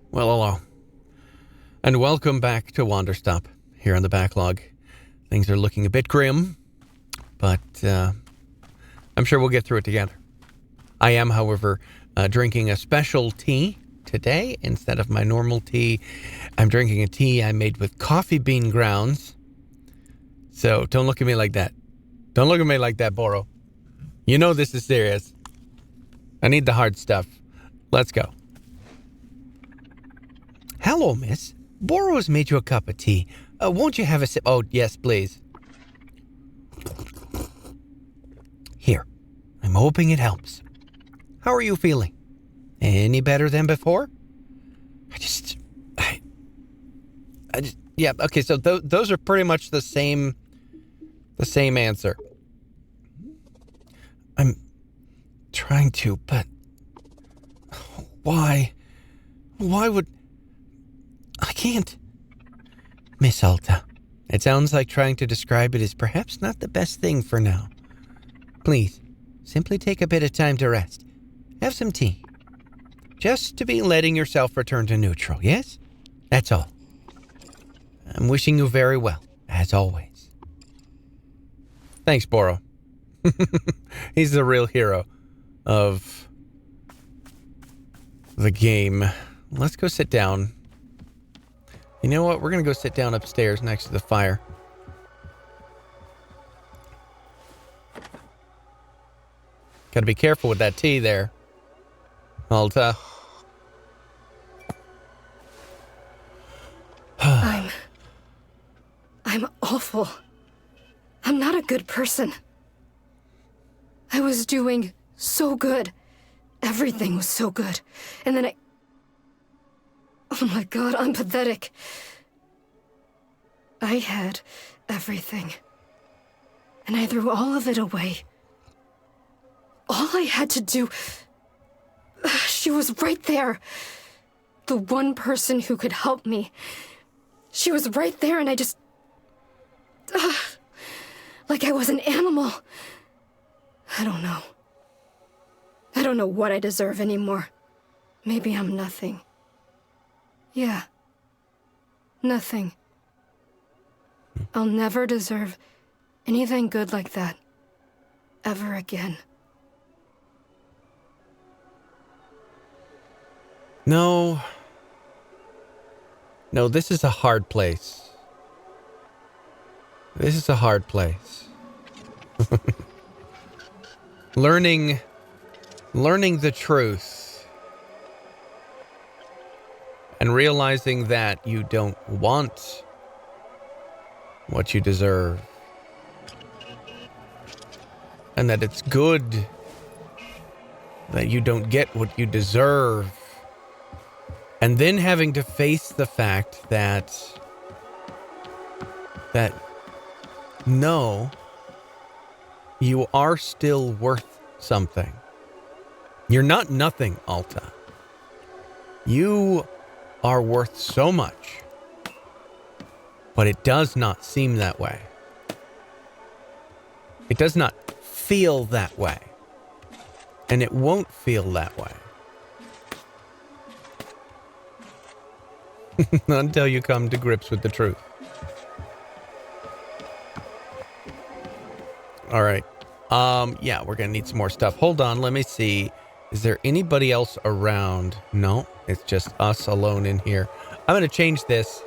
Well, hello. And welcome back to Wanderstop here on the BackLog. Things are looking a bit grim, but I'm sure we'll get through it together. I am, however, drinking a special tea today. Instead of my normal tea, I'm drinking a tea I made with coffee bean grounds. So don't look at me like that. Don't look at me like that, Boro. You know this is serious. I need the hard stuff. Let's go. Hello, miss. Boro's made you a cup of tea. Won't you have a sip? Oh, yes, please. Here. I'm hoping it helps. How are you feeling? Any better than before? Yeah, okay, so those are pretty much the same answer. I'm trying to, but why? Why would... I can't. Miss Alta, it sounds like trying to describe it is perhaps not the best thing for now. Please, simply take a bit of time to rest. Have some tea. Just to be letting yourself return to neutral, yes? That's all. I'm wishing you very well, as always. Thanks, Boro. He's the real hero of the game. Let's go sit down. You know what? We're going to go sit down upstairs next to the fire. Got to be careful with that tea there, Alta. I'm awful. I'm not a good person. I was doing so good. Everything was so good. And then oh my God, I'm pathetic. I had everything. And I threw all of it away. All I had to do... She was right there. The one person who could help me. She was right there and I just... like I was an animal. I don't know. I don't know what I deserve anymore. Maybe I'm nothing. Yeah. Nothing. I'll never deserve anything good like that. Ever again. No. No, this is a hard place. This is a hard place. Learning the truth and realizing that you don't want what you deserve and that it's good that you don't get what you deserve, and then having to face the fact that no, you are still worth something. You're not nothing, Alta. You are worth so much. But it does not seem that way. It does not feel that way. And it won't feel that way. Until you come to grips with the truth. All right. Yeah, we're going to need some more stuff. Hold on, let me see. Is there anybody else around? No, it's just us alone in here. I'm going to change this.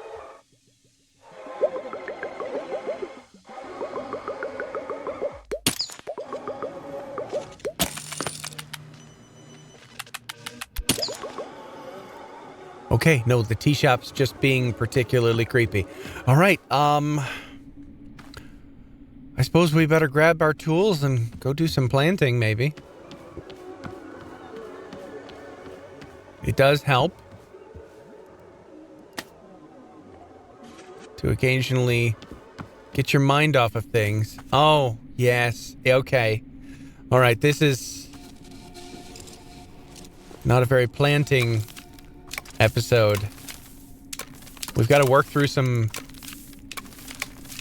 Okay, no, the tea shop's just being particularly creepy. All right, I suppose we better grab our tools and go do some planting, maybe. It does help to occasionally get your mind off of things. Oh, yes. Okay. All right, this is not a very planting episode. We've got to work through some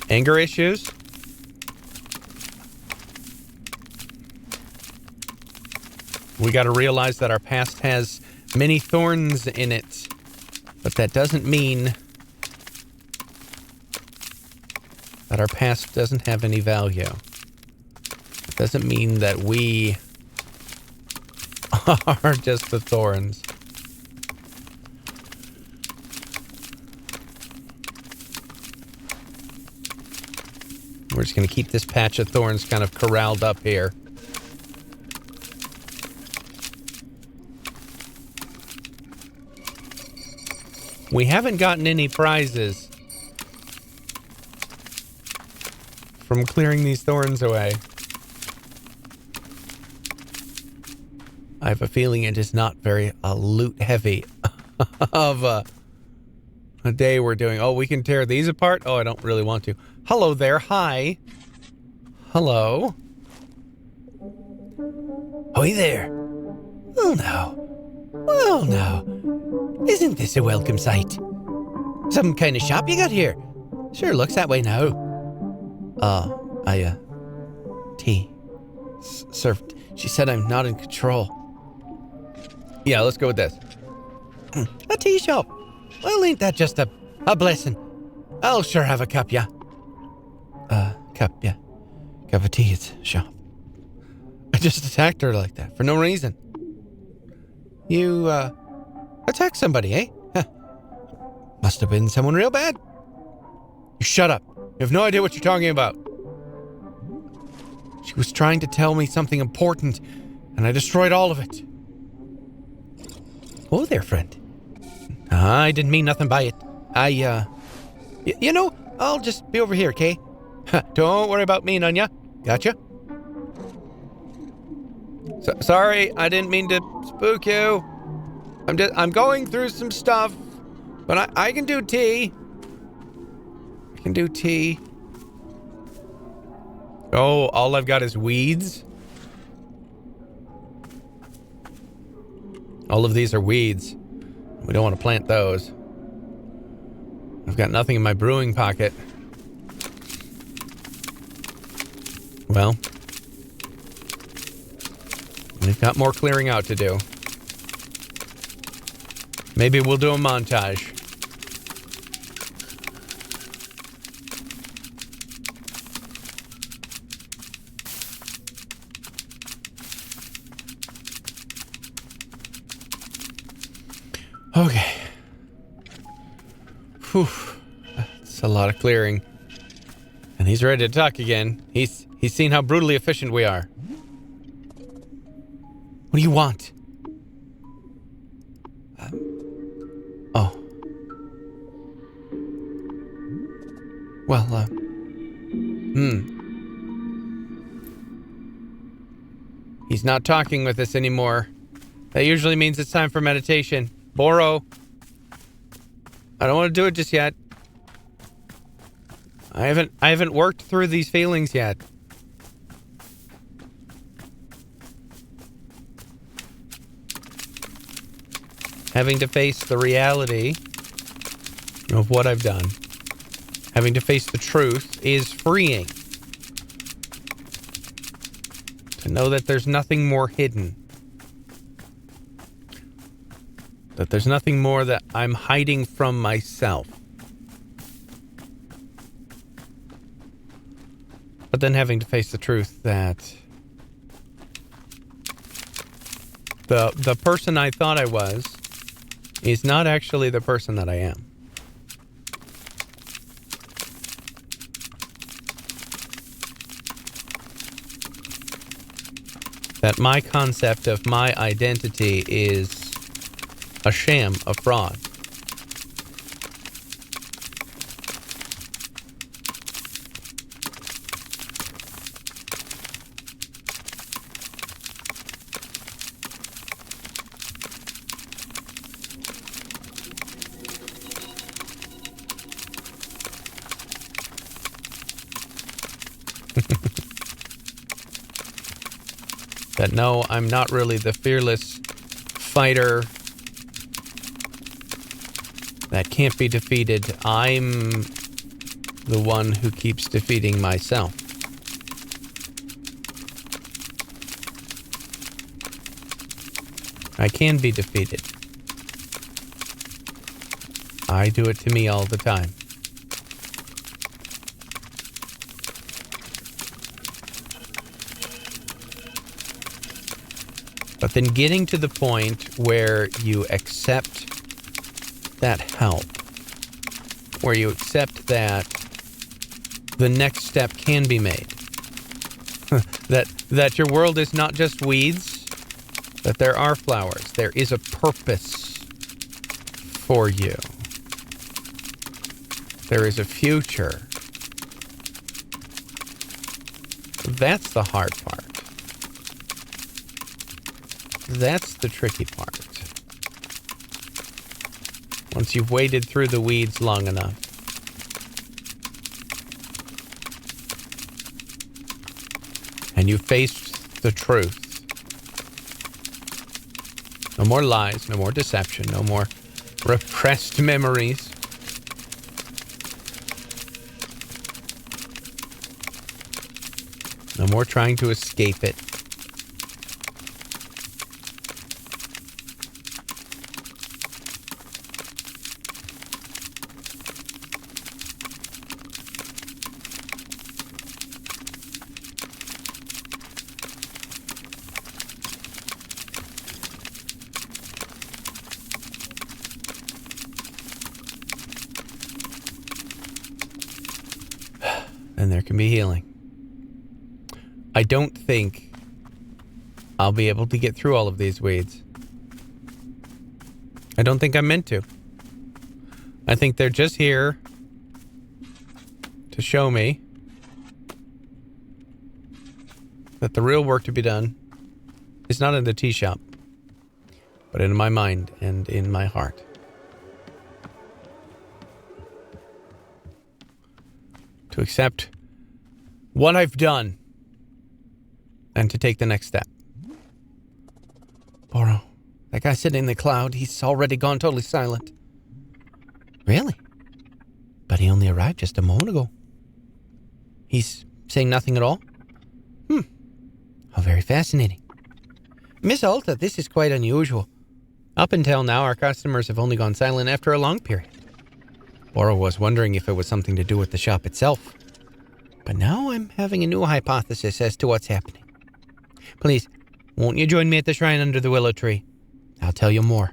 anger issues. We got to realize that our past has many thorns in it But that doesn't mean that our past doesn't have any value. It doesn't mean that we are just the thorns. We're just going to keep this patch of thorns kind of corralled up here. We haven't gotten any prizes from clearing these thorns away. I have a feeling it is not very loot heavy of a day we're doing. Oh, we can tear these apart? Oh, I don't really want to. Hello there. Hi. Hello. Hi there. Oh, no. Well, now. Isn't this a welcome sight? Some kind of shop you got here? Sure looks that way now. Tea. Served. She said I'm not in control. Yeah, let's go with this. A tea shop. Well, ain't that just a blessing? I'll sure have a cup, yeah. Cup, yeah. Cup of tea, it's a shop. I just attacked her like that for no reason. You, attacked somebody, eh? Huh. Must have been someone real bad. You shut up. You have no idea what you're talking about. She was trying to tell me something important, and I destroyed all of it. Oh there, friend. I didn't mean nothing by it. You know, I'll just be over here, okay? Don't worry about me, Nunya. Gotcha? Sorry, I didn't mean to spook you. I'm going through some stuff, but I can do tea. I can do tea. Oh, all I've got is weeds? All of these are weeds. We don't want to plant those. I've got nothing in my brewing pocket. Well, we've got more clearing out to do. Maybe we'll do a montage. Okay. Whew. That's a lot of clearing. And he's ready to talk again. He's seen how brutally efficient we are. What do you want? Oh. Well, He's not talking with us anymore. That usually means it's time for meditation. Boro. I don't want to do it just yet. I haven't worked through these feelings yet. Having to face the reality of what I've done. Having to face the truth is freeing. To know that there's nothing more hidden. That there's nothing more that I'm hiding from myself. But then having to face the truth that the person I thought I was is not actually the person that I am. That my concept of my identity is a sham, a fraud. That no, I'm not really the fearless fighter that can't be defeated. I'm the one who keeps defeating myself. I can be defeated. I do it to me all the time. But then getting to the point where you accept that help, where you accept that the next step can be made, that your world is not just weeds, that there are flowers, there is a purpose for you. There is a future. That's the hard part. That's the tricky part. Once you've waded through the weeds long enough. And you've faced the truth. No more lies, no more deception, no more repressed memories. No more trying to escape it. And there can be healing. I don't think I'll be able to get through all of these weeds. I don't think I'm meant to. I think they're just here to show me that the real work to be done is not in the tea shop, but in my mind and in my heart. To accept what I've done and to take the next step. Boro, that guy sitting in the cloud, he's already gone totally silent. Really? But he only arrived just a moment ago. He's saying nothing at all? How very fascinating. Miss Alta, this is quite unusual. Up until now, our customers have only gone silent after a long period. Boro was wondering if it was something to do with the shop itself. But now I'm having a new hypothesis as to what's happening. Please, won't you join me at the shrine under the willow tree? I'll tell you more.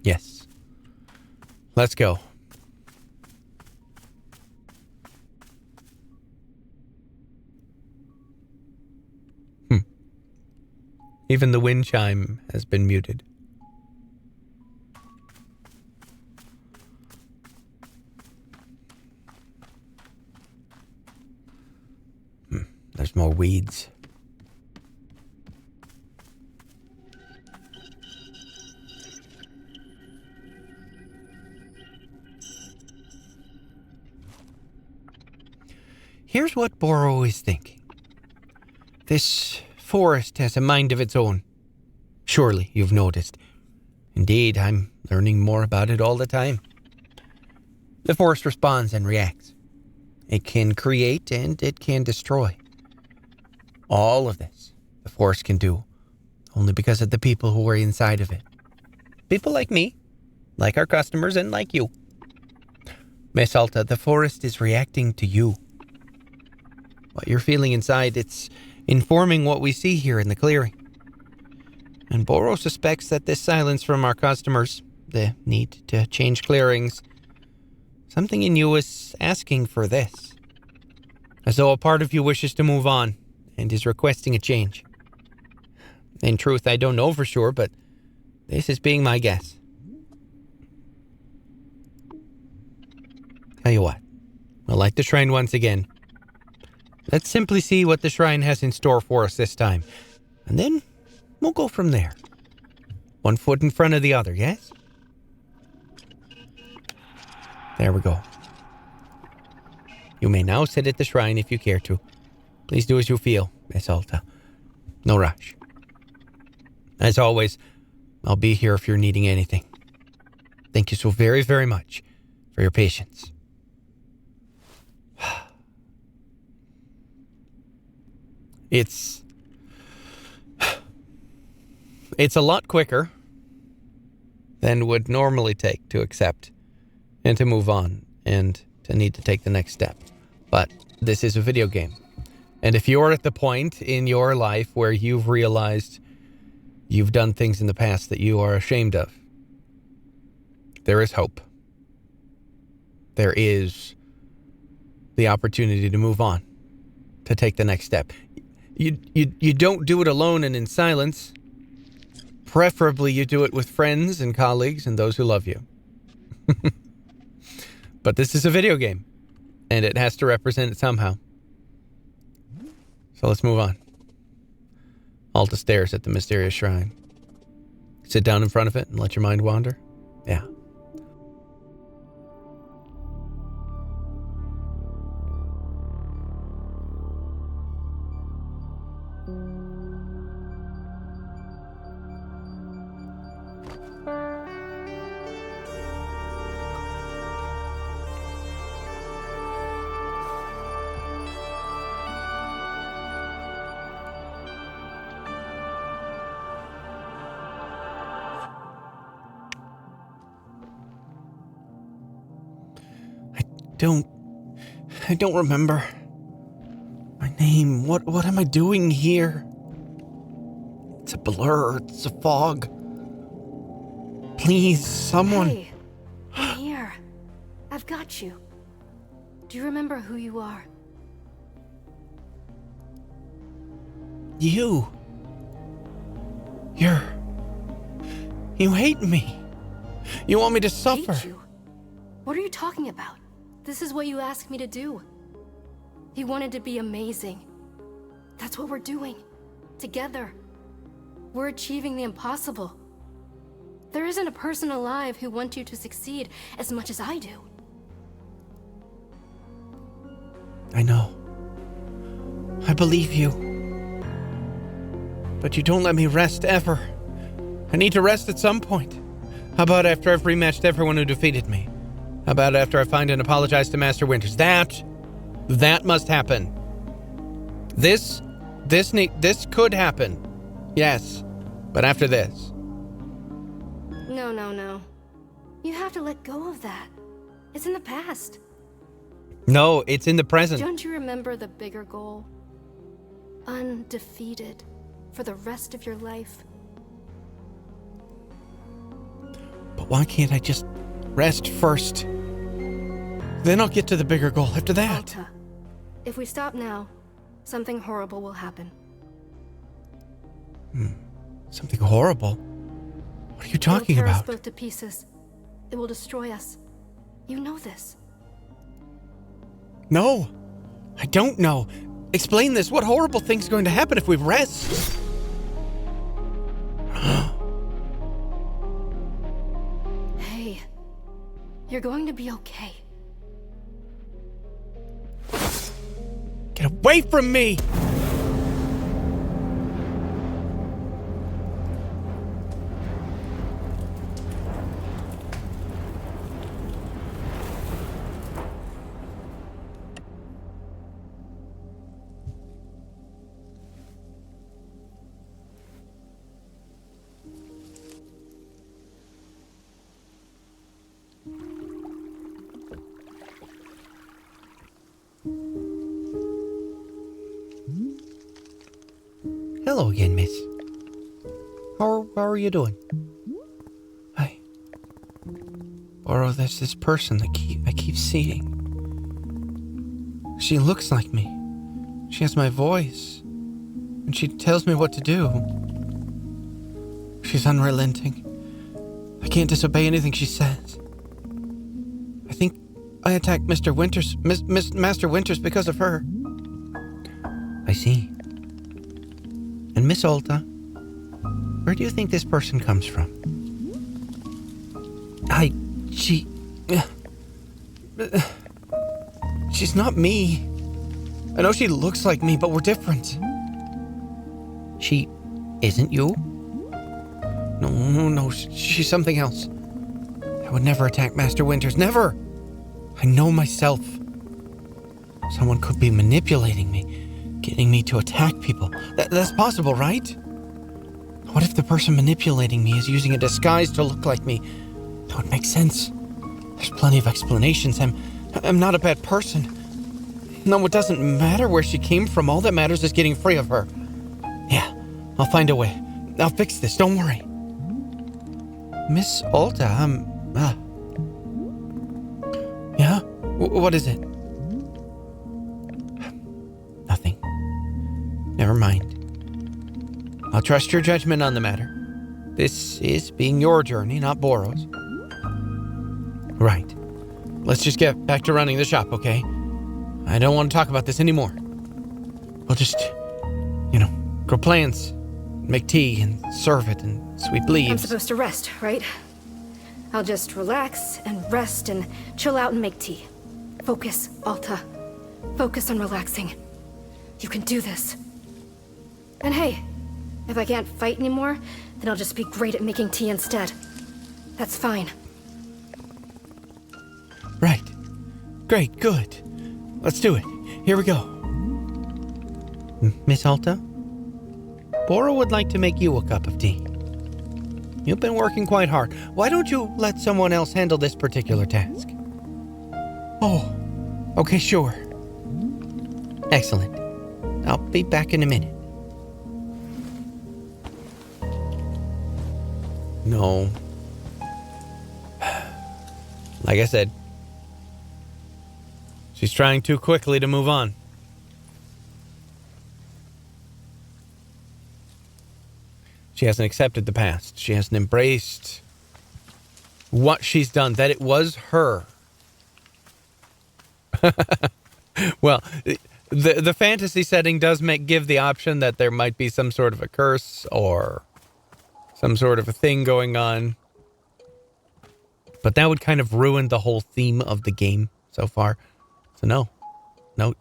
Yes. Let's go. Even the wind chime has been muted. There's more weeds. Here's what Boro is thinking. This forest has a mind of its own. Surely you've noticed. Indeed, I'm learning more about it all the time. The forest responds and reacts. It can create and it can destroy. All of this the forest can do, only because of the people who are inside of it. People like me, like our customers, and like you. Miss Alta, the forest is reacting to you. What you're feeling inside, it's informing what we see here in the clearing. And Boro suspects that this silence from our customers, the need to change clearings, something in you is asking for this. As though a part of you wishes to move on and is requesting a change. In truth, I don't know for sure, but this is being my guess. Tell you what, we'll light the shrine once again. Let's simply see what the shrine has in store for us this time. And then we'll go from there. One foot in front of the other, yes? There we go. You may now sit at the shrine if you care to. Please do as you feel, Miss Alta. No rush. As always, I'll be here if you're needing anything. Thank you so very, very much for your patience. It's a lot quicker than would normally take to accept and to move on and to need to take the next step. But this is a video game. And if you're at the point in your life where you've realized you've done things in the past that you are ashamed of, there is hope. There is the opportunity to move on, to take the next step. You don't do it alone and in silence. Preferably you do it with friends and colleagues and those who love you. But this is a video game, and it has to represent it somehow. So let's move on. Alta stares at the mysterious shrine. Sit down in front of it and let your mind wander. Yeah. I don't remember my name. What am I doing here? It's a blur. It's a fog. Please, someone. Hey, I'm here. I've got you. Do you remember who you are? You hate me. You want me to suffer. Hate you? What are you talking about? This is what you asked me to do. You wanted to be amazing. That's what we're doing. Together. We're achieving the impossible. There isn't a person alive who wants you to succeed as much as I do. I know. I believe you. But you don't let me rest ever. I need to rest at some point. How about after I've rematched everyone who defeated me? How about after I find and apologize to Master Winters? That must happen. This could happen. Yes. But after this. No. You have to let go of that. It's in the past. No, it's in the present. Don't you remember the bigger goal? Undefeated for the rest of your life. But why can't I just rest first? Then I'll get to the bigger goal after that. Alta, if we stop now, something horrible will happen. Something horrible? What are you talking It'll tear about? us both to pieces. It will destroy us. You know this. No, I don't know. Explain this. What horrible thing's going to happen if we rest? Hey, you're going to be okay. Get away from me! Hello again, miss. How are you doing? Hi. Or there's this person that I keep seeing. She looks like me. She has my voice. And she tells me what to do. She's unrelenting. I can't disobey anything she says. I think I attacked Mr. Winters, Master Winters because of her. I see. And Miss Alta, where do you think this person comes from? She's not me. I know she looks like me, but we're different. She isn't you? No, she's something else. I would never attack Master Winters, never! I know myself. Someone could be manipulating me, getting me to attack people. That's possible, right? What if the person manipulating me is using a disguise to look like me? That would make sense. There's plenty of explanations. I'm not a bad person. No, it doesn't matter where she came from. All that matters is getting free of her. Yeah, I'll find a way. I'll fix this, don't worry. Miss Alta, yeah? What is it? Nothing. Never mind. I'll trust your judgment on the matter. This is being your journey, not Boro's. Right. Let's just get back to running the shop, okay? I don't want to talk about this anymore. We'll just, grow plants, make tea, and serve it, and sweep leaves. I'm supposed to rest, right? I'll just relax and rest and chill out and make tea. Focus, Alta. Focus on relaxing. You can do this. And hey, if I can't fight anymore, then I'll just be great at making tea instead. That's fine. Right. Great, good. Let's do it. Here we go. Miss Alta? Boro would like to make you a cup of tea. You've been working quite hard. Why don't you let someone else handle this particular task? Oh, okay, sure. Excellent. I'll be back in a minute. No. Like I said, she's trying too quickly to move on. She hasn't accepted the past. She hasn't embraced what she's done, that it was her. Well, the fantasy setting does give the option that there might be some sort of a curse or some sort of a thing going on. But that would kind of ruin the whole theme of the game so far. So no,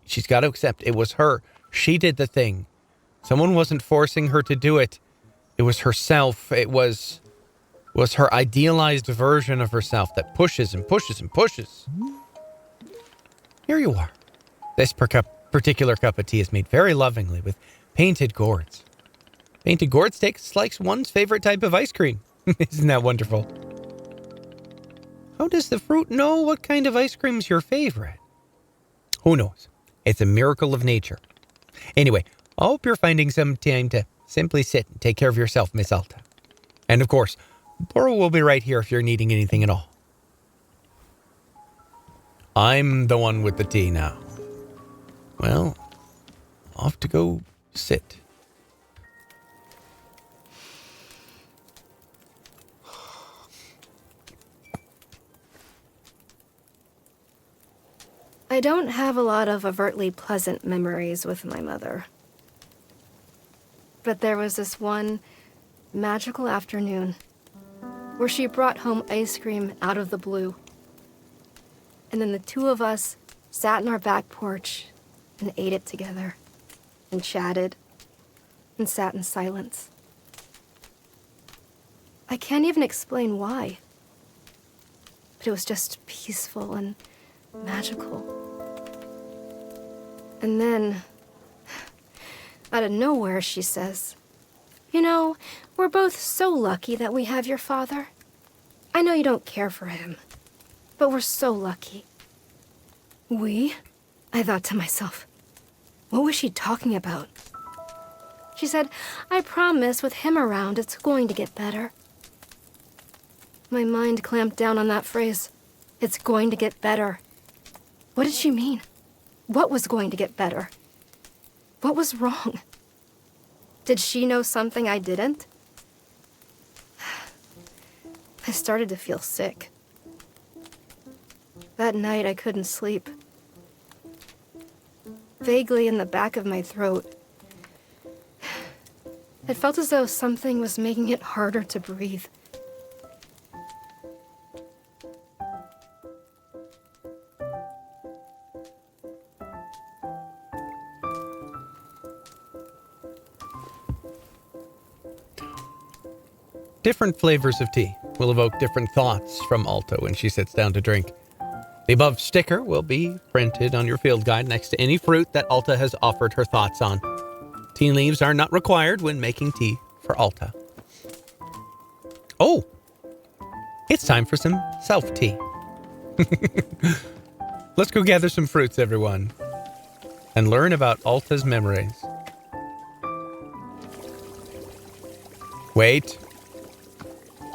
she's got to accept it was her. She did the thing. Someone wasn't forcing her to do it. It was herself. It was her idealized version of herself that pushes and pushes and pushes. Here you are. This particular cup of tea is made very lovingly with painted gourds. Painted gourds tastes like one's favorite type of ice cream. Isn't that wonderful? How does the fruit know what kind of ice cream is your favorite? Who knows? It's a miracle of nature. Anyway, I hope you're finding some time to simply sit and take care of yourself, Miss Alta. And of course, Boro will be right here if you're needing anything at all. I'm the one with the tea now. Well, off to go sit. I don't have a lot of overtly pleasant memories with my mother. But there was this one magical afternoon where she brought home ice cream out of the blue. And then the two of us sat in our back porch and ate it together and chatted and sat in silence. I can't even explain why, but it was just peaceful and magical. And then, out of nowhere, she says, we're both so lucky that we have your father. I know you don't care for him, but we're so lucky. We? I thought to myself, what was she talking about? She said, I promise with him around, it's going to get better. My mind clamped down on that phrase. It's going to get better. What did she mean? What was going to get better? What was wrong? Did she know something I didn't? I started to feel sick. That night, I couldn't sleep. Vaguely in the back of my throat, it felt as though something was making it harder to breathe. Different flavors of tea will evoke different thoughts from Alta when she sits down to drink. The above sticker will be printed on your field guide next to any fruit that Alta has offered her thoughts on. Tea leaves are not required when making tea for Alta. It's time for some self-tea. Let's go gather some fruits, everyone, and learn about Alta's memories. Wait.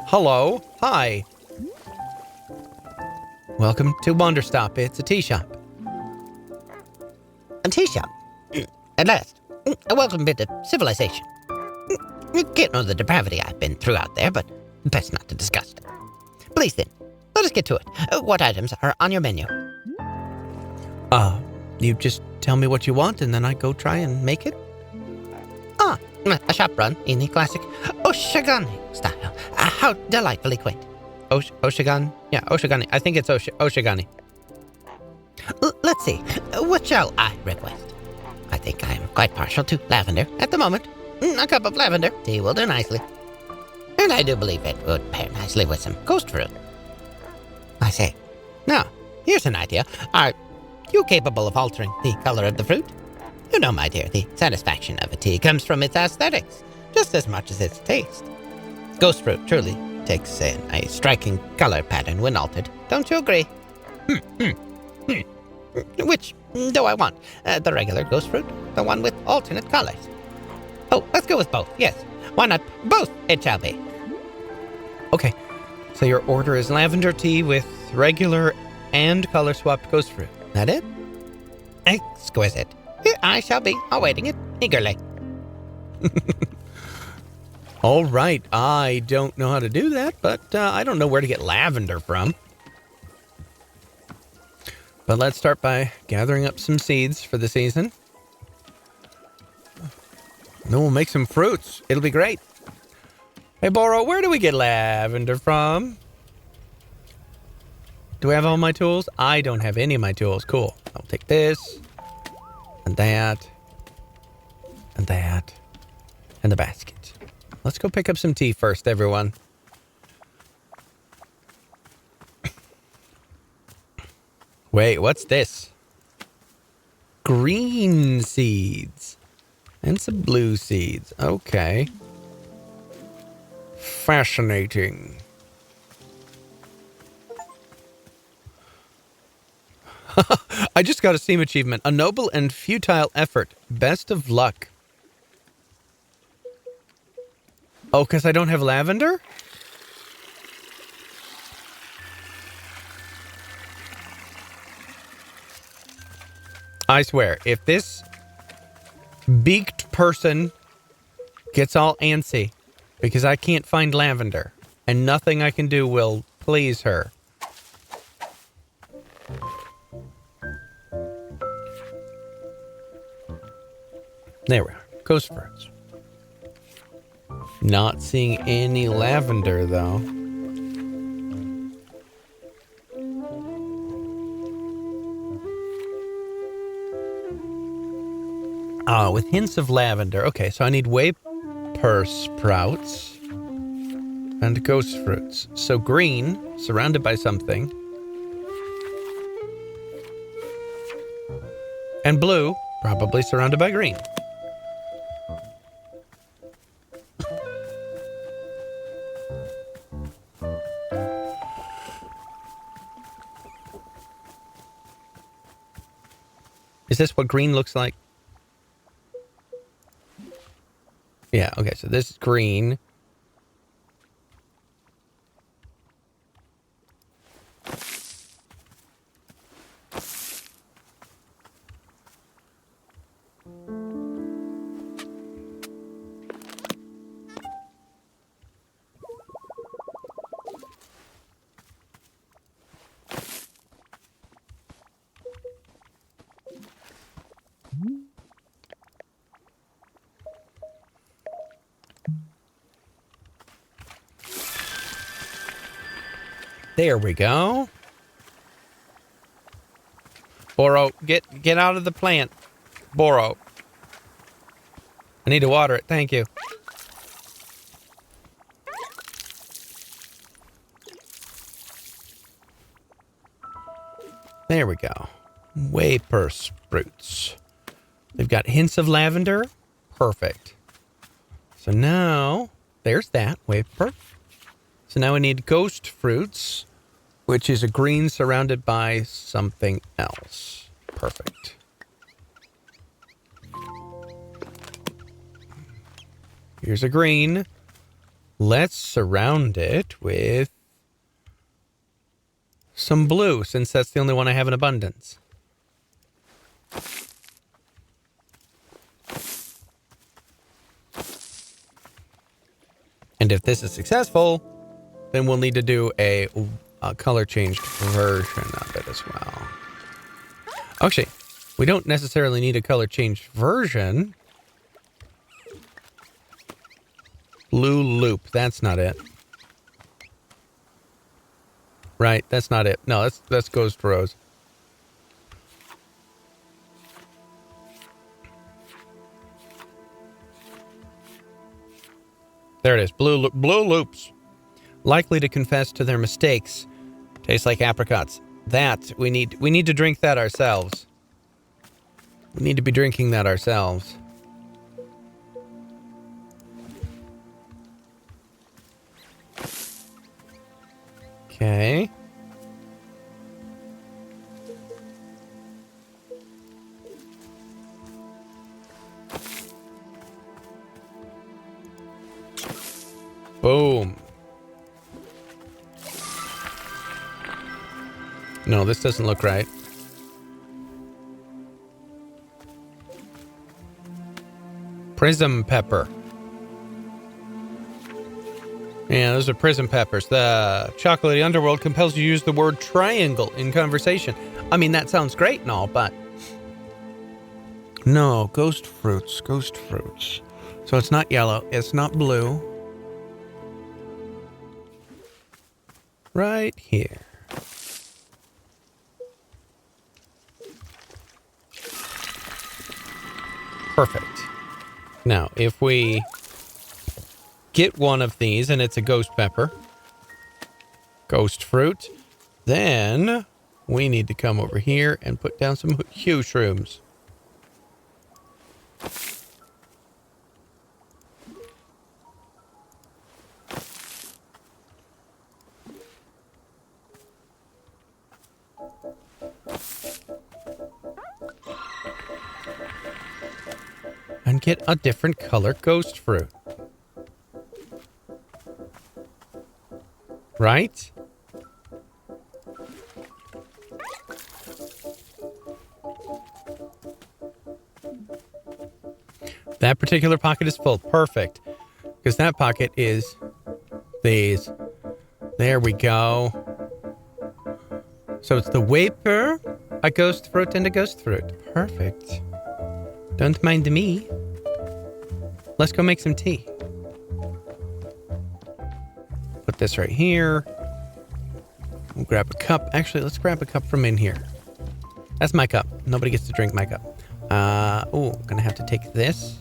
Hello. Hi. Welcome to Wanderstop. It's a tea shop. A tea shop? At last. A welcome bit of civilization. Can't know the depravity I've been through out there, but best not to discuss it. Please then, let us get to it. What items are on your menu? You just tell me what you want and then I go try and make it? A shop run in the classic Oshigani style. How delightfully quaint. Oshigan? Yeah, Oshigani. I think it's Oshigani. Let's see. What shall I request? I think I am quite partial to lavender at the moment. A cup of lavender tea will do nicely. And I do believe it would pair nicely with some ghost fruit. I say, now, here's an idea. Are you capable of altering the color of the fruit? You know, my dear, the satisfaction of a tea comes from its aesthetics, just as much as its taste. Ghost fruit truly takes in a striking color pattern when altered. Don't you agree? Which do I want? The regular ghost fruit? The one with alternate colors? Oh, let's go with both, yes. Why not both it shall be? Okay, so your order is lavender tea with regular and color-swapped ghost fruit. That it? Exquisite. Here I shall be, awaiting it eagerly. All right, I don't know how to do that, but I don't know where to get lavender from. But let's start by gathering up some seeds for the season. Then we'll make some fruits. It'll be great. Hey, Boro, where do we get lavender from? Do we have all my tools? I don't have any of my tools. Cool. I'll take this, and that, and that, and the basket. Let's go pick up some tea first, everyone. Wait, what's this? Green seeds. And some blue seeds. Okay. Fascinating. I just got a Steam achievement. A noble and futile effort. Best of luck. Oh, because I don't have lavender? I swear, if this beaked person gets all antsy because I can't find lavender and nothing I can do will please her. There we are. Ghost fruits. Not seeing any lavender, though. Ah, with hints of lavender. Okay, so I need wayper sprouts and ghost fruits. So green, surrounded by something. And blue, probably surrounded by green. Is this what green looks like? Yeah, okay, so this is green. There we go. Boro, get out of the plant. Boro. I need to water it. Thank you. There we go. Wayper sprouts. They've got hints of lavender. Perfect. So now, there's that. Wayper. So now we need ghost fruits, which is a green surrounded by something else. Perfect. Here's a green. Let's surround it with some blue, since that's the only one I have in abundance. And if this is successful, then we'll need to do a color changed version of it as well. Actually, we don't necessarily need a color changed version. Blue loop, that's not it. Right, that's not it. No, that's Ghost Rose. There it is. Blue loops. Likely to confess to their mistakes. Tastes like apricots. That we need to drink that ourselves. We need to be drinking that ourselves. Okay. Boom. No, this doesn't look right. Prism pepper. Yeah, those are prism peppers. The chocolatey underworld compels you to use the word triangle in conversation. I mean, that sounds great and all, but... No, ghost fruits. Ghost fruits. So it's not yellow. It's not blue. Right here. Perfect. Now, if we get one of these and it's a ghost pepper, ghost fruit, then we need to come over here and put down some hue shrooms. And get a different color ghost fruit. Right? That particular pocket is full. Perfect. Because that pocket is these. There we go. So it's the Waper, a ghost fruit, and a ghost fruit. Perfect. Don't mind me. Let's go make some tea. Put this right here. We'll grab a cup. Actually, let's grab a cup from in here. That's my cup. Nobody gets to drink my cup. Oh, gonna have to take this.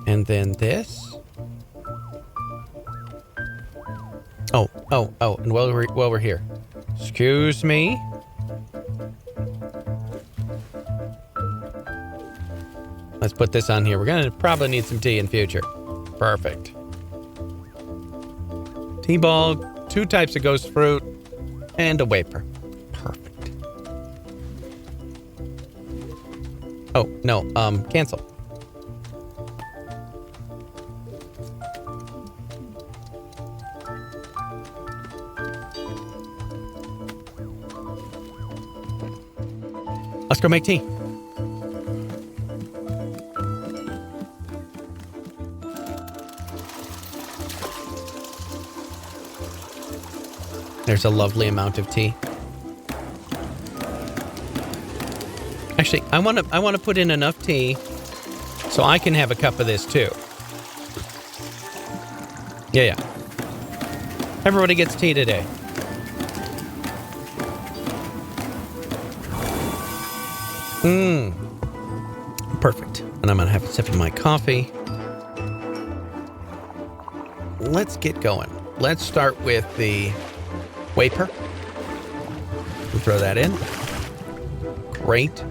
And then this. Oh, and while we're here. Excuse me. Let's put this on here. We're gonna probably need some tea in future. Perfect. Tea ball, 2 types of ghost fruit, and a Waper. Perfect. Oh, no, cancel. Let's go make tea. There's a lovely amount of tea. Actually, I want to put in enough tea so I can have a cup of this too. Yeah. Everybody gets tea today. Perfect. And I'm gonna have a sip of my coffee. Let's get going. Let's start with the Waper. We'll throw that in. Great.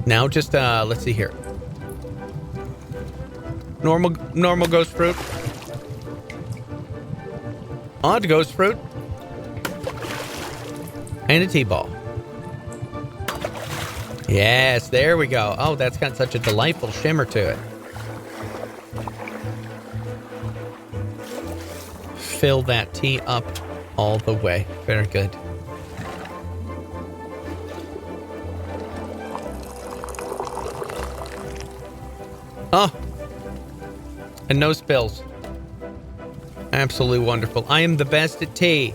Now just, let's see here. Normal ghost fruit. Odd ghost fruit. And a tea ball. Yes, there we go. Oh, that's got such a delightful shimmer to it. Fill that tea up all the way. Very good. Oh, and no spills. Absolutely wonderful. I am the best at tea.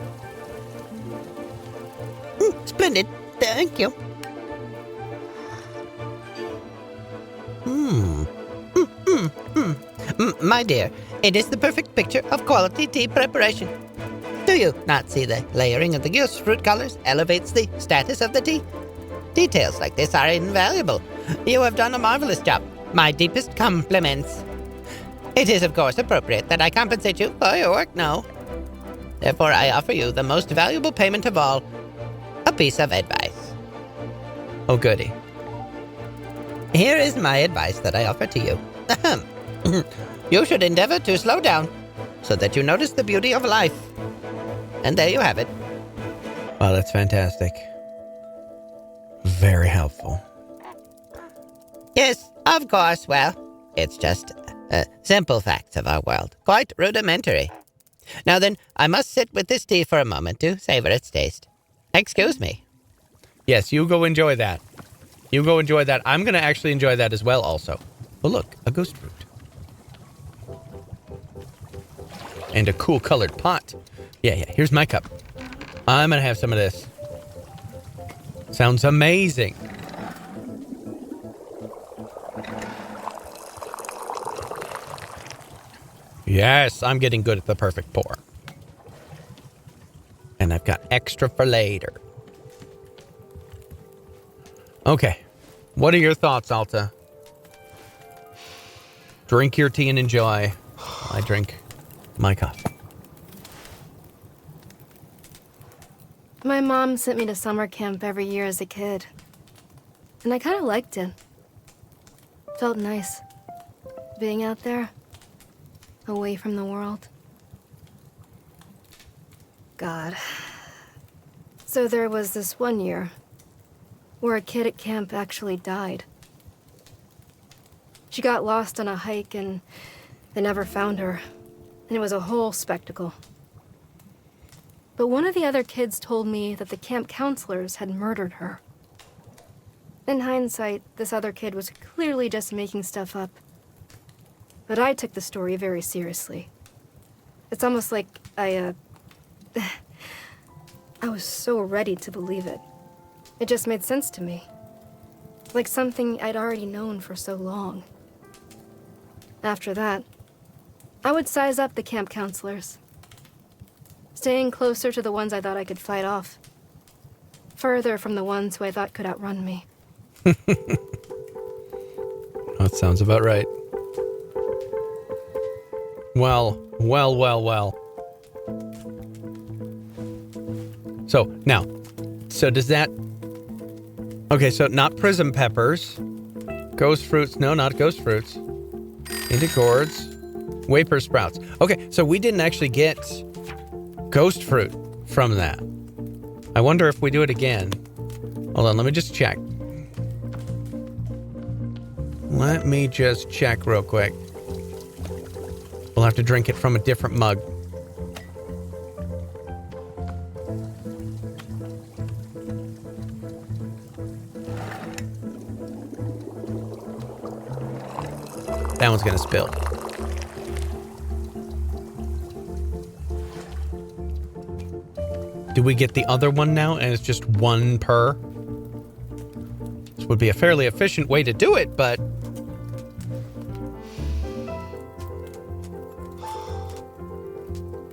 Splendid. Thank you. My dear, it is the perfect picture of quality tea preparation. Do you not see the layering of the ghost fruit colors elevates the status of the tea? Details like this are invaluable. You have done a marvelous job. My deepest compliments. It is, of course, appropriate that I compensate you for your work now. Therefore, I offer you the most valuable payment of all, a piece of advice. Oh, goody. Here is my advice that I offer to you. You should endeavor to slow down so that you notice the beauty of life. And there you have it. Wow, that's fantastic. Very helpful. Yes, of course. Well, it's just simple facts of our world. Quite rudimentary. Now then, I must sit with this tea for a moment to savor its taste. Excuse me. Yes, you go enjoy that. You go enjoy that. I'm going to actually enjoy that as well also. Oh, look, a ghost fruit. And a cool colored pot. Yeah, here's my cup. I'm going to have some of this. Sounds amazing. Yes, I'm getting good at the perfect pour. And I've got extra for later. Okay. What are your thoughts, Alta? Drink your tea and enjoy. I drink my coffee. My mom sent me to summer camp every year as a kid. And I kind of liked it. Felt nice. Being out there. Away from the world. God. So there was this one year where a kid at camp actually died. She got lost on a hike and they never found her. And it was a whole spectacle. But one of the other kids told me that the camp counselors had murdered her. In hindsight, this other kid was clearly just making stuff up. But I took the story very seriously. It's almost like I was so ready to believe it. It just made sense to me. Like something I'd already known for so long. After that, I would size up the camp counselors. Staying closer to the ones I thought I could fight off. Further from the ones who I thought could outrun me. That sounds about right. Well. So does that... Okay, so not prism peppers. Ghost fruits. No, not ghost fruits. Into gourds. Wafer sprouts. Okay, so we didn't actually get ghost fruit from that. I wonder if we do it again. Hold on, let me just check. Let me just check real quick. We'll have to drink it from a different mug. That one's gonna spill. Do we get the other one now and it's just one per? This would be a fairly efficient way to do it, but...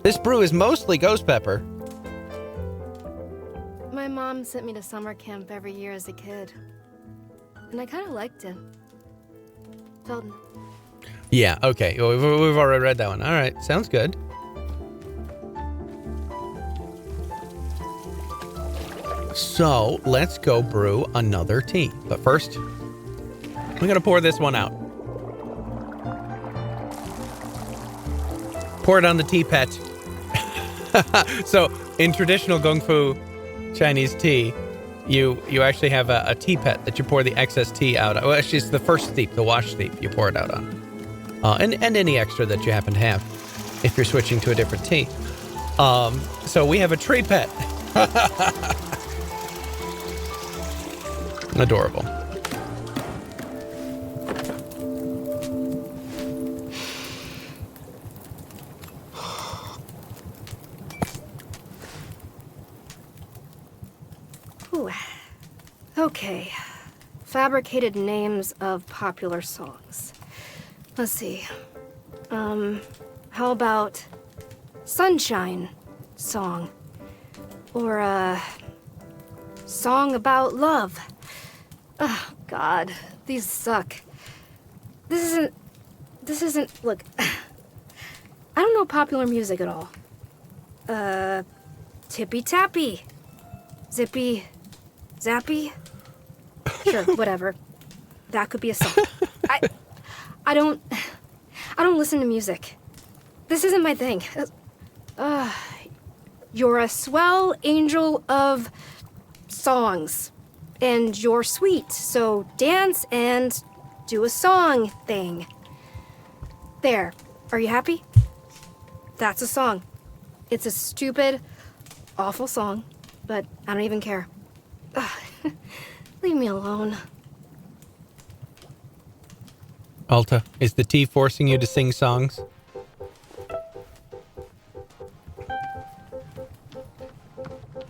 This brew is mostly ghost pepper. My mom sent me to summer camp every year as a kid. And I kind of liked it. Felt... Yeah, okay. Well, we've already read that one. All right, sounds good. So, let's go brew another tea. But first, I'm going to pour this one out. Pour it on the tea pet. So in traditional Kung Fu Chinese tea, you actually have a tea pet that you pour the excess tea out on. Well, actually, it's the first steep, the wash steep, you pour it out on. And any extra that you happen to have if you're switching to a different tea. So we have a tree pet. Adorable. Ooh. Okay. Fabricated names of popular songs. Let's see. How about Sunshine Song? Or a song about love? Oh, God. These suck. This isn't, look, I don't know popular music at all. Tippy Tappy. Zippy Zappy? Sure, whatever. That could be a song. I don't listen to music. This isn't my thing. You're a swell angel of songs. And you're sweet, so dance and do a song thing. There. Are you happy? That's a song. It's a stupid, awful song, but I don't even care. Leave me alone. Alta, is the tea forcing you to sing songs?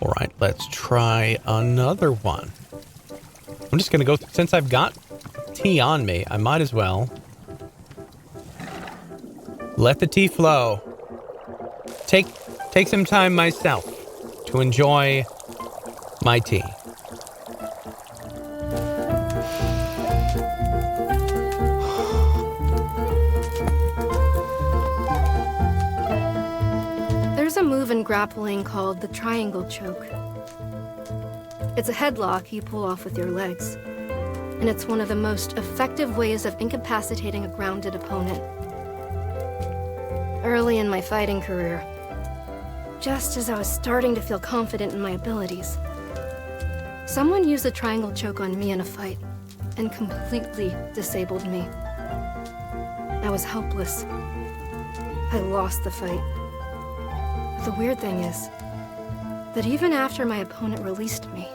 All right, let's try another one. I'm just going to go, since I've got tea on me, I might as well let the tea flow. Take some time myself to enjoy my tea. There's a move in grappling called the triangle choke. It's a headlock you pull off with your legs, and it's one of the most effective ways of incapacitating a grounded opponent. Early in my fighting career, just as I was starting to feel confident in my abilities, someone used the triangle choke on me in a fight and completely disabled me. I was helpless. I lost the fight. But the weird thing is that even after my opponent released me,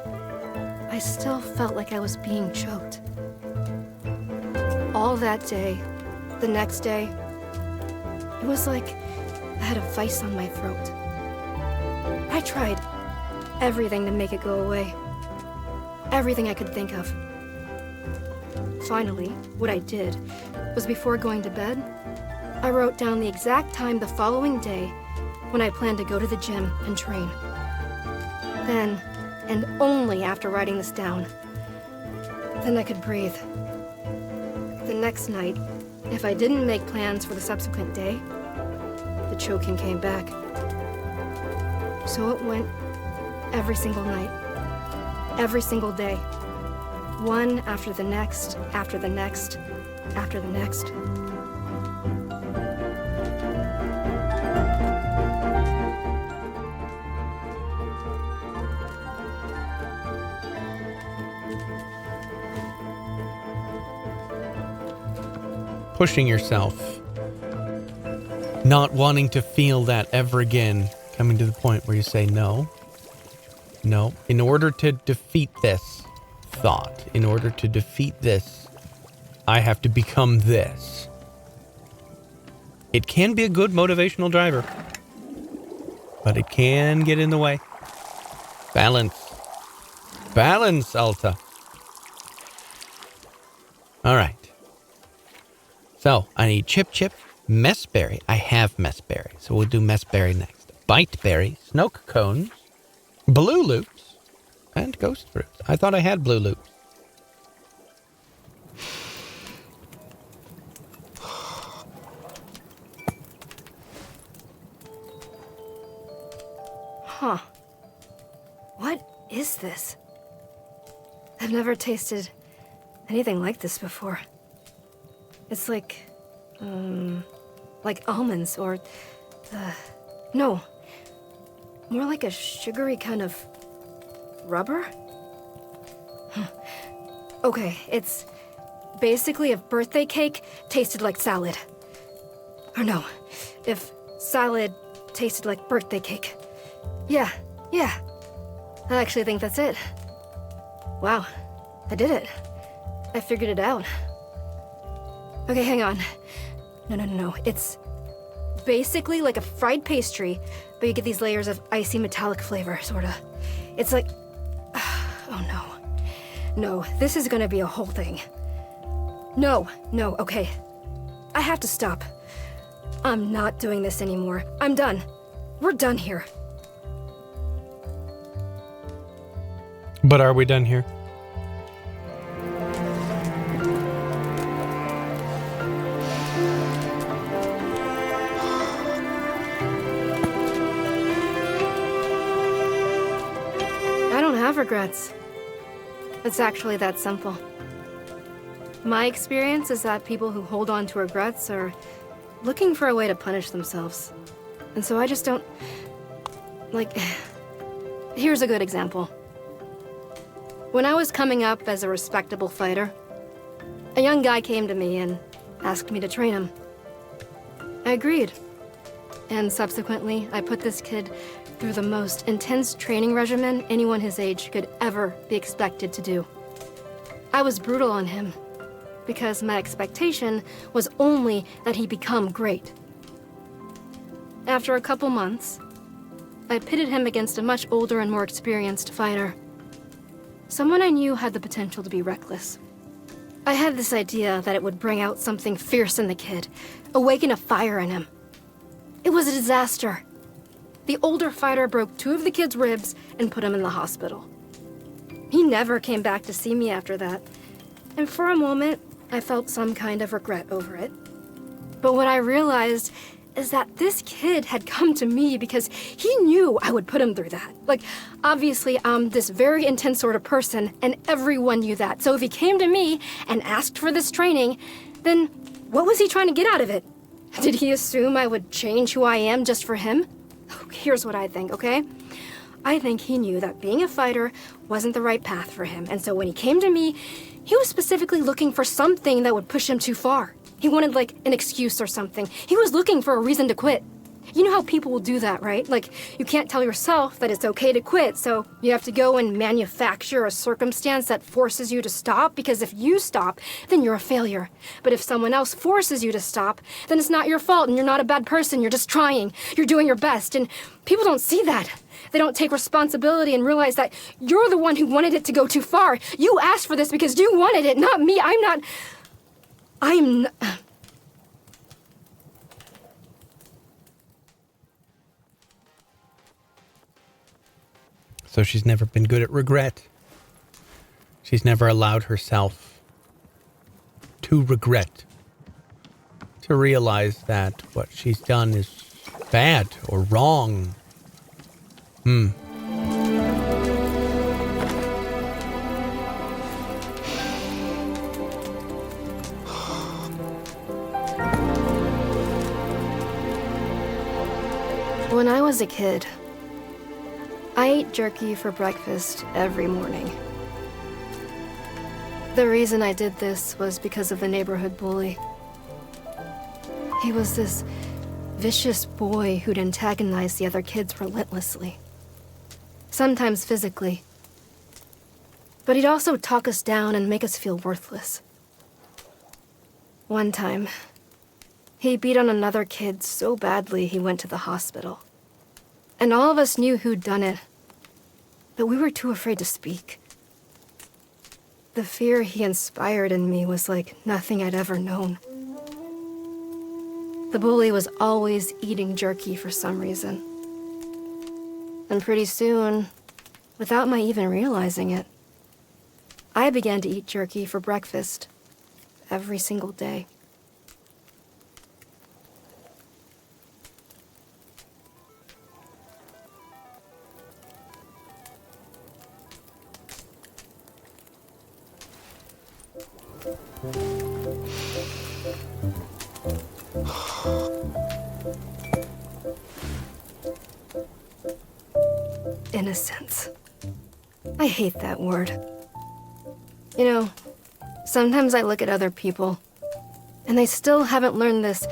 I still felt like I was being choked. All that day, the next day, it was like I had a vice on my throat. I tried everything to make it go away. Everything I could think of. Finally, what I did was before going to bed, I wrote down the exact time the following day when I planned to go to the gym and train. Then, and only after writing this down, then I could breathe. The next night, if I didn't make plans for the subsequent day, the choking came back. So it went every single night, every single day. One after the next, after the next, after the next. Pushing yourself, not wanting to feel that ever again, coming to the point where you say no. In order to defeat this thought, in order to defeat this, I have to become this. It can be a good motivational driver, but it can get in the way. Balance, Alta. All right. So, I need Chip, Messberry. I have Messberry, so we'll do Messberry next. Biteberry, Snoke Cones, Blue Loops, and Ghost Fruits. I thought I had Blue Loops. Huh. What is this? I've never tasted anything like this before. It's like almonds or, no, more like a sugary kind of rubber? Okay, it's basically if birthday cake tasted like salad. Or no, if salad tasted like birthday cake. Yeah. I actually think that's it. Wow, I did it. I figured it out. Okay, hang on. No. It's basically like a fried pastry, but you get these layers of icy metallic flavor, sorta. It's like... Oh no. No, this is gonna be a whole thing. No, okay. I have to stop. I'm not doing this anymore. I'm done. We're done here. But are we done here? I don't have regrets. It's actually that simple. My experience is that people who hold on to regrets are looking for a way to punish themselves. And so I just don't... Like... Here's a good example. When I was coming up as a respectable fighter, a young guy came to me and asked me to train him. I agreed. And subsequently, I put this kid through the most intense training regimen anyone his age could ever be expected to do. I was brutal on him, because my expectation was only that he become great. After a couple months, I pitted him against a much older and more experienced fighter. Someone I knew had the potential to be reckless. I had this idea that it would bring out something fierce in the kid, awaken a fire in him. It was a disaster. The older fighter broke 2 of the kid's ribs and put him in the hospital. He never came back to see me after that, and for a moment, I felt some kind of regret over it. But what I realized is that this kid had come to me because he knew I would put him through that. Like, obviously, I'm this very intense sort of person, and everyone knew that. So if he came to me and asked for this training, then what was he trying to get out of it? Did he assume I would change who I am just for him? Here's what I think, okay? I think he knew that being a fighter wasn't the right path for him, and so when he came to me, he was specifically looking for something that would push him too far. He wanted, like, an excuse or something. He was looking for a reason to quit. You know how people will do that, right? Like, you can't tell yourself that it's okay to quit, so you have to go and manufacture a circumstance that forces you to stop, because if you stop, then you're a failure. But if someone else forces you to stop, then it's not your fault, and you're not a bad person. You're just trying. You're doing your best, and people don't see that. They don't take responsibility and realize that you're the one who wanted it to go too far. You asked for this because you wanted it, not me. I'm not... So she's never been good at regret. She's never allowed herself to regret. To realize that what she's done is bad or wrong. When I was a kid, I ate jerky for breakfast every morning. The reason I did this was because of the neighborhood bully. He was this vicious boy who'd antagonize the other kids relentlessly. Sometimes physically. But he'd also talk us down and make us feel worthless. One time, he beat on another kid so badly he went to the hospital. And all of us knew who'd done it, but we were too afraid to speak. The fear he inspired in me was like nothing I'd ever known. The bully was always eating jerky for some reason. And pretty soon, without my even realizing it, I began to eat jerky for breakfast every single day. Innocence. I hate that word. You know, sometimes I look at other people, and they still haven't learned this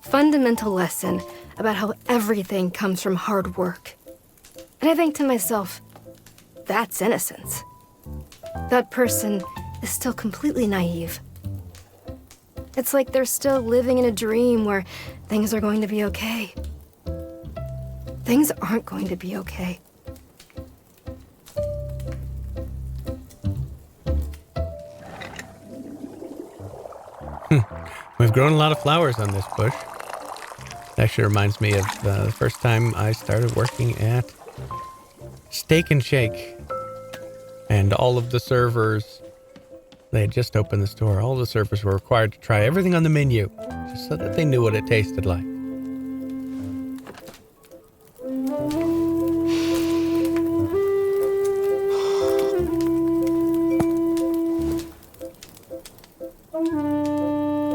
fundamental lesson about how everything comes from hard work. And I think to myself, that's innocence. That person is still completely naive. It's like they're still living in a dream where things are going to be okay. Things aren't going to be okay. We've grown a lot of flowers on this bush. Actually reminds me of the first time I started working at Steak and Shake. And all of the servers, they had just opened the store. All the servers were required to try everything on the menu, just so that they knew what it tasted like.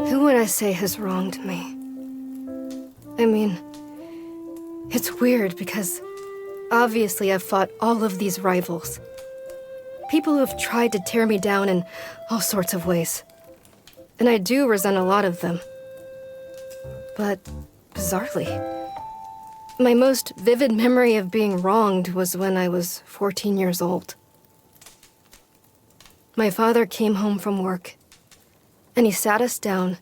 Who would I say has wronged me? I mean, it's weird because obviously I've fought all of these rivals. People who have tried to tear me down in all sorts of ways. And I do resent a lot of them. But, bizarrely, my most vivid memory of being wronged was when I was 14 years old. My father came home from work, and he sat us down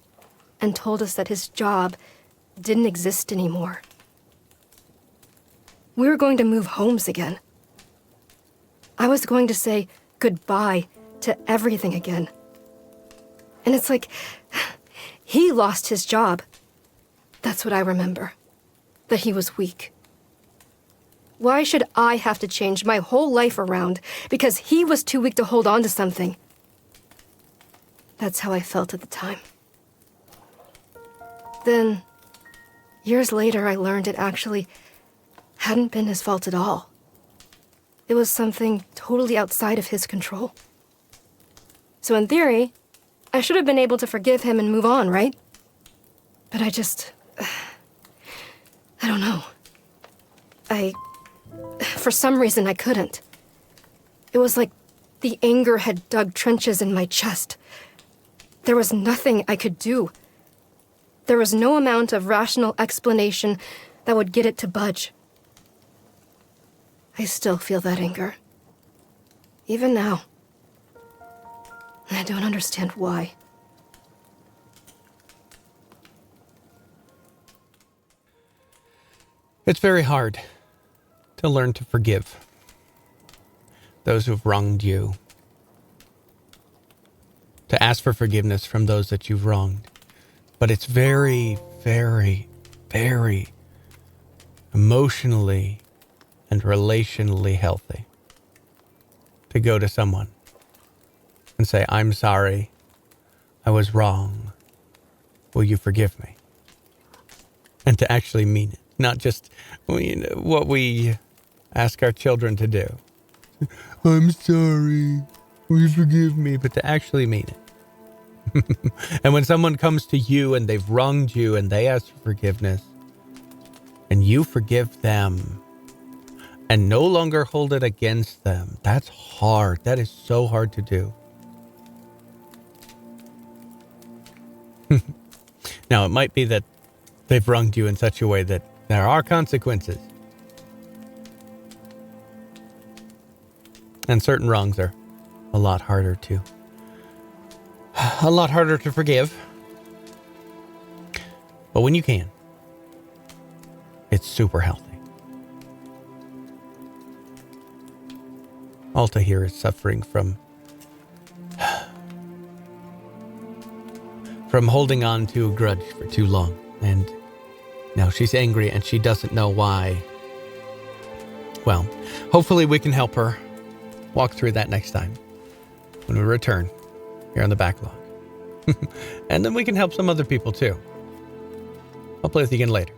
and told us that his job didn't exist anymore. We were going to move homes again. I was going to say goodbye to everything again. And it's like, he lost his job. That's what I remember. That he was weak. Why should I have to change my whole life around because he was too weak to hold on to something? That's how I felt at the time. Then, years later, I learned it actually hadn't been his fault at all. It was something totally outside of his control. So in theory, I should have been able to forgive him and move on, right? But I don't know. For some reason, I couldn't. It was like the anger had dug trenches in my chest. There was nothing I could do. There was no amount of rational explanation that would get it to budge. I still feel that anger. Even now. And I don't understand why. It's very hard to learn to forgive those who've wronged you, to ask for forgiveness from those that you've wronged. But it's very, very, very emotionally and relationally healthy to go to someone and say, I'm sorry, I was wrong, will you forgive me? And to actually mean it, not just what we ask our children to do. I'm sorry, will you forgive me? But to actually mean it. And when someone comes to you and they've wronged you and they ask for forgiveness and you forgive them and no longer hold it against them, that's hard. That is so hard to do. Now, it might be that they've wronged you in such a way that there are consequences. And certain wrongs are a lot harder to forgive. But when you can, it's super healthy. Alta here is suffering from holding on to a grudge for too long. And now she's angry and she doesn't know why. Well, hopefully we can help her walk through that next time when we return here on the BackLog. And then we can help some other people too. I'll play with you again later.